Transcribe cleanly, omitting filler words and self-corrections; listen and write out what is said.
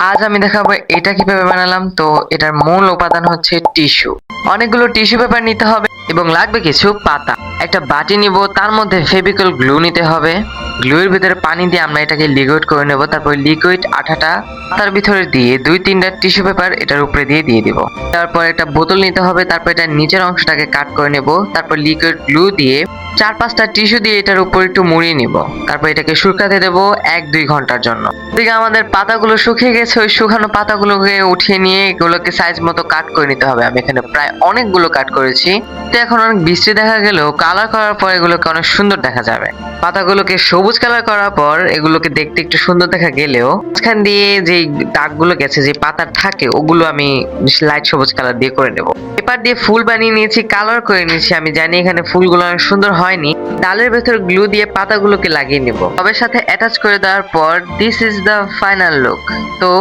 আজ আমি দেখাবো এটা কিভাবে বানালাম। তো এটার মূল উপাদান হচ্ছে টিস্যু। অনেকগুলো টিস্যু পেপার নিতে হবে এবং লাগবে কিছু পাতা। একটা বাটি নিব, তার মধ্যে ফেভিকল গ্লু নিতে হবে। গ্লুয়ের ভিতরে পানি দিয়ে আমরা এটাকে লিকুইড করে নেব। তারপর লিকুইড আঠাটা পাতার ভিতরে দিয়ে 2-3টা টিস্যু পেপার এটার উপরে দিয়ে দিব। তারপর একটা বোতল নিতে হবে, তারপর এটার নিচের অংশটাকে কাট করে নেব। তারপর লিকুইড গ্লু দিয়ে 4-5টা টিস্যু দিয়ে এটার উপর একটু মুড়িয়ে নিব। তারপর এটাকে শুকাতে দেব 1-2 ঘন্টার জন্য। এদিকে আমাদের পাতাগুলো শুকিয়ে গেছে, ওই শুকানো পাতাগুলোকে উঠিয়ে নিয়ে এগুলোকে সাইজ মতো কাট করে নিতে হবে। আমি এখানে প্রায় অনেকগুলো কাট করেছি। তো এখন অনেক বৃষ্টি দেখা গেলেও কালার করার পর এগুলোকে অনেক সুন্দর দেখা যাবে। পাতাগুলোকে সবুজ কালার করার পর এগুলোকে দেখতে একটু সুন্দর দেখা গেলেও মাঝখান দিয়ে যে দাগগুলো গেছে, যে পাতার থাকে, ওগুলো আমি লাইট সবুজ কালার দিয়ে করে নেব। পেপার দিয়ে ফুল বানিয়ে নিয়েছি, কালার করে নিয়েছি। আমি জানি এখানে ফুলগুলো অনেক সুন্দর হয়নি। ডালের ভেতর গ্লু দিয়ে পাতাগুলোকে লাগিয়ে নেব। তবে সাথে অ্যাটাচ করে দেওয়ার পর this is the final look. তো